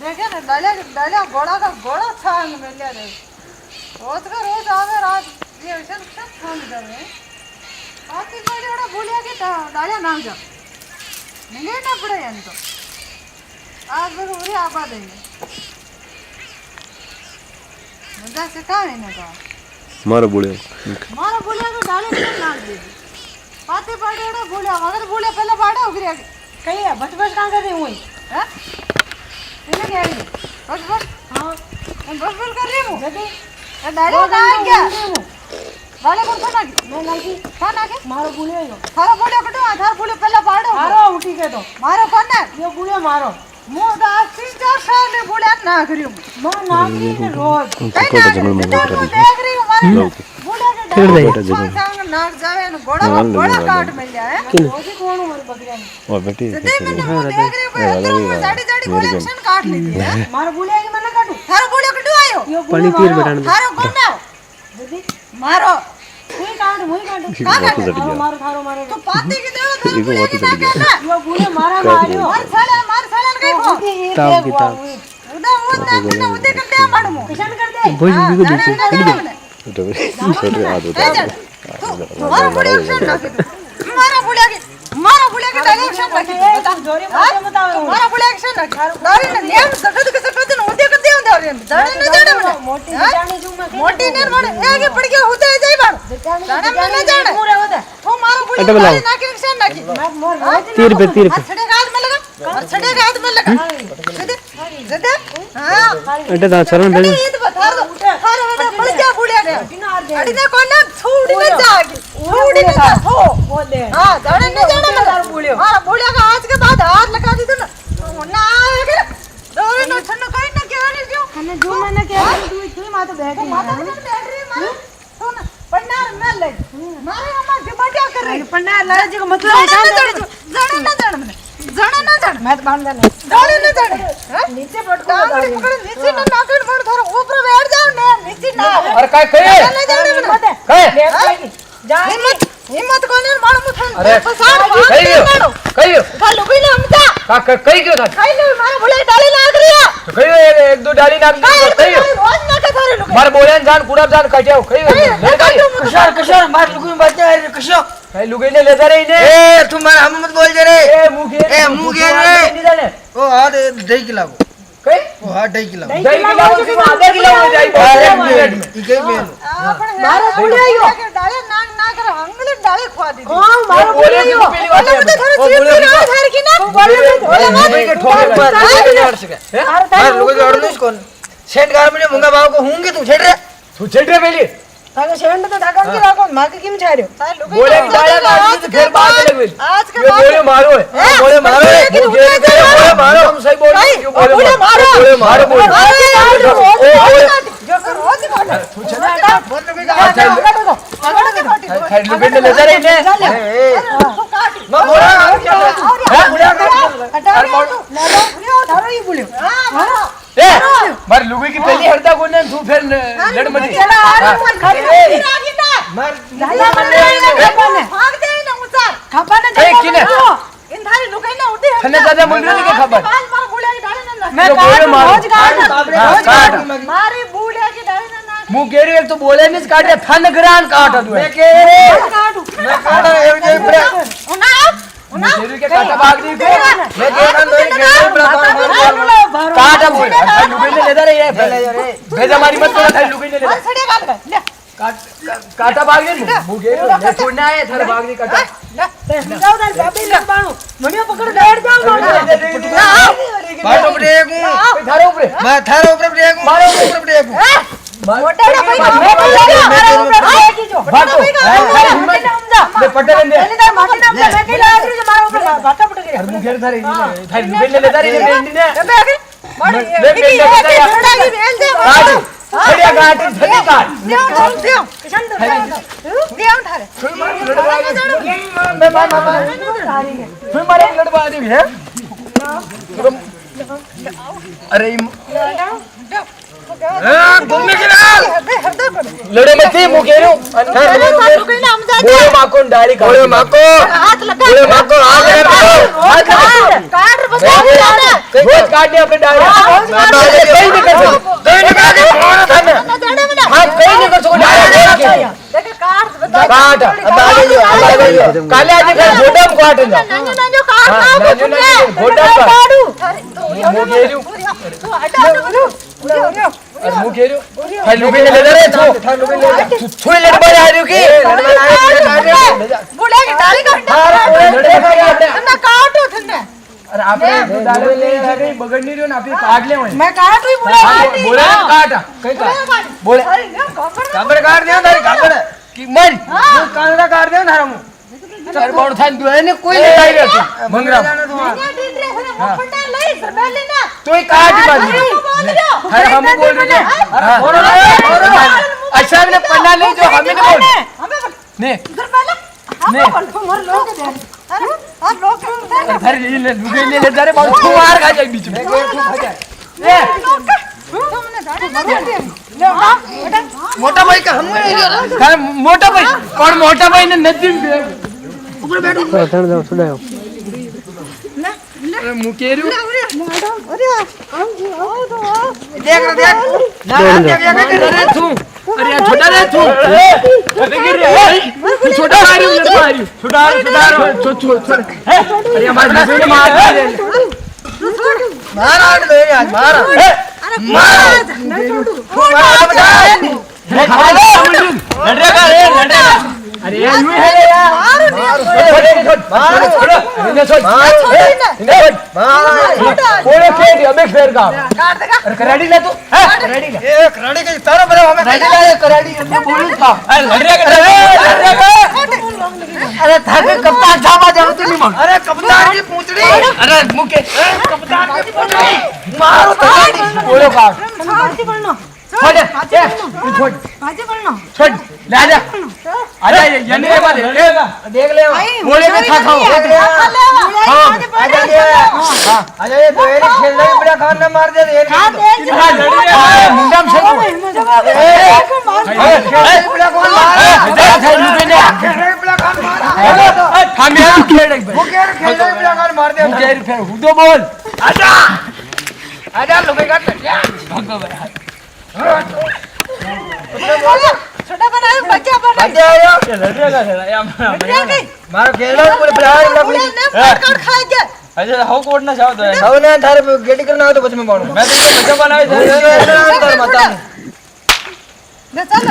देखे ना डालिया घोड़ा का घोड़ा छांग में ले रहे रोज का रोज आवे रात ये ऐसा सब छांग कर रहे आती कोई बड़ा भूलिया कि डालिया नाम जा नहीं ना पड़े हैं तो आज बस उरी आबा देंगे मजा से काम है ना का मारो बोले तो डालिया नाम दे पाते पाड़े उड़ा भूलिया मगर भूलिया पहले पाड़ा उगरी आगे कहीं है बच कहाँ कर रही हूँ हैं इन्हें क्या है बस हाँ मैं बस कर रही हूँ डालिया ना क्या डालिया कौन सा ना मैं नहीं कहाँ ना के मारो भूलिया यो थारा भूलिया कटो थारा भूलिया पहले पाड़ो मारो उठी के तो मारो कौन है ये भूलिया मारो मोदा 3-4 साल में भूलिया ना करी हूँ मैं ना की रोज देख रही हूँ मारो भूलिया के डालिया नाक जावे न घोड़ा काट मिल जाए ओजी कौन हमारी बकरियां और बेटी सदे मैंने वो देख रही हूं अंदर में जाड़ी कलेक्शन काट ली है मारो भूलिया की मना काटू थारो भूलिया कटू आयो पानी तीर बैठान थारो कौन है दीदी मारो मुई काट मारो थारो तो पाती की देव इको बहुत चढ़ गया यो भूलिया मारियो मार साले कई को ताव की ताव उदा उदे कर दे माडमो किशन कर दे भोज भी को बीच तो छोटे हाथ होता है मारो भूलिया के डायरेक्शन रखे जोरी बताओ मारो भूलिया एक्शन रखे दारी ने नियम सफेद के सफेद न उदे कर दे दारी दाड़ी न जाने मोटी जाने जुमा मोटी ने मारे आगे पड़ गया होता है जाई बार जाने में न जाने पूरा होता वो मारो भूलिया ना के एक्शन रखे तीर पे छड़े का हाथ में लगा सीधे हां अटे दा चरण भेज ईद बता दो थारे पड़ गया भूलिया ने अड़ी ने कोन छोड़ी न जागी छोड़ी न जा हो बोले हां जाने न जाने भूलिया हां भूलिया का आज के बाद हाथ लगा दी तो ना आगे दौरे न छन्न कोई न केवानी जो हने जो मैंने केवानी तू माता बैठी मारे सुन पन्नार में ले मारे अम्मा डिमांड कर रही पन्नार लाला जी का मतलब जाने ना जाने मैं तो बांध देने डाले न जाने नीचे पटको पकड़ नीचे ना नाकड़ मोड़ थोड़ा ऊपर बैठ जाओ ने नीचे ना अरे काय करे न जाने काय जा हिम्मत कोने मारो मुथन अरे कई खालो भी ना हमता का कई क्यों था कई नहीं मारो बोले डाली लाग रिया तो कई एक दो डाली नाक कई रोज ना के थारे लोग मार बोलेन जान कुड़ा जान कटाओ कई ले गई कशोर मार लुगुन बच्चा है कशोर कई लुगे ने ले जा रे इने ए तुम मार हम मत बोल जे रे ए मुंह घेर रे ओ हाथ दही खिलाओ कई ओ हाथ दही खिलाओ दही खिलाओ कि आधा किलो हो जाई एक मिनट में ई कई में मारो बोले यो डाले नाक ना कर अंगले डाले खवा दी हां मारो बोले यो बोले तो थारे चीज ना थारे की ना बोले के ठोक मार सके मार लुगे जोड़ नहीं कौन सेंट गार में मुंगा बाव को होंगे तू छेड़ रे पहले ताके सेंट तो ढाकन के राखो मां के किम छाड़ियो बोले डाले आज तो फिर बात लगे आज के ये बोले मारो है बोले मारो है बोले मारो हम सही बोल रहे हैं बोले मारो बोले जो कर रोज काट तू चला बोल लुगे खैर लुगे ने ले जा रे इने तू काट मैं बोला है बोला हटा थारो ही बोलियो हां ए मार लुगे की पहली हरदा कोने तू फिर लड़ मत चला आ मत खड़ी रागी ना मार डाला मत खपाने भाग दे ना उतार खपाने ए किने इन थारी लुगाई ना उठे खने ज्यादा मुंडे के खबर काल मार बुढ़िया की डाले ना मैं बोले मारो रोज काट मारी बुढ़िया की डाले ना मुंह केरी एक तो बोले नहीं काटे फन ग्रान काट दो मैं के काटू मैं काट एक जे ऊपर उना केरी के काटा भाग दी को मैं देखन दो के ऊपर काटा बोल लुगे ने ले जा रे ये भेजा मारी मत तो थाई लुगे ने ले छड़े काट ले काटा भाग दे मुंह केरी ले छोड़ना है थारे भाग दी काटा जाओ दर बाबी ले बाणू मणियो पकड़ बैठ जाओ मारो ब्रेक थारे ऊपर मैं थारे ऊपर ब्रेक मारो ऊपर ब्रेक मोटा ना भाई मारे ऊपर भाई की जो भागो ले पटले ने पहले तो माटी नाम मैं के लाग रही जो मारे ऊपर भाटा पट गया मुंह केरी थारे थाई लुगे ने ले जा रे बेंडी ने अबे आगे बड़ी छोड़ा की भेल दे बढ़िया गाड़ी धनी काट दियो किशन दियो थारे मैं मार फिर मारे लड़वा दी है अरे घूमने के नाल लड़े मत थी मुकेरो बोले माको डाली बोले माको हाथ लगा बोले माको हाथ रोज काटने अपने डाली कहीं नहीं कर सकते कहीं नहीं कर सकते हाथ कहीं नहीं कर सकते काट अब आ गई काले आज का गोडम काट जा गोडम काट मुकेरो अरे मुकेरो भाई लुबे ले ले रे छो छुई ले बजा आ रही की बुले की डाली काट ना काटो ठंडा अरे आपने डाले ले गई बगड़ नहीं रहो ना आप काट ले मैं काट रही बोले काट कहीं काट बोले काबर काट दिया तारी काबर की मर कांगड़ा काट दिया थारा मु चार बाउंड थान दो ने कोई नहीं काई रहती मंगरा तो ही काट मार अरे हम बोल रहे हैं अच्छा ने पन्ना ले जो हमें नहीं बोल ने ने अरे ले ले जरे बहुत मार खा जाए बीच में ए मोटा भाई का हम मोटा भाई कौन मोटा भाई ने नदी ऊपर बैठो थड़ जाओ सुनाओ अरे मुकेरू देख रे देख ना देख रे तू अरे छोटा रे तू छोटा मारी छोटा छोटा अरे हमारे ने मार दे मार दे आज मार अरे यूं है यार कराड़ी ले तू कराड़ी ले कराड़ी के तारा बरे हमें कराड़ी बोलूं था अरे थाके कप्तान छापा जरूरत नहीं मन अरे कप्तान की पूंछड़ी अरे मुके कप्तान की पूंछड़ी मारो कराड़ी बोलो काट भाजी बनना छोड़ छोड़ भाजी बनना छोड़ ले आजा आजा ये नहीं बात देख ले बोले में था खाओ हां आजा ये हां आजा ये तो एक खेल रही बड़ा खान ना मार दे ये मुंडम से बड़ा कौन मार बड़ा खान मार हम यहां खेल रहे वो क्या खेल रही बड़ा खान मार दे मुझे फिर हुदो बोल आजा आजा लोगे काट भगो भाई छोटा बनाओ बच्चा बनाओ बच्चा आयो लड़ेगा यार मारो खेल रहा पूरे प्यार ना पूरी काट खाए क्या अच्छा हो कोड ना चाहो तो हो ना थारे गेटी करना हो तो बच में पाऊं मैं तो बच्चा बनाए मत ले चल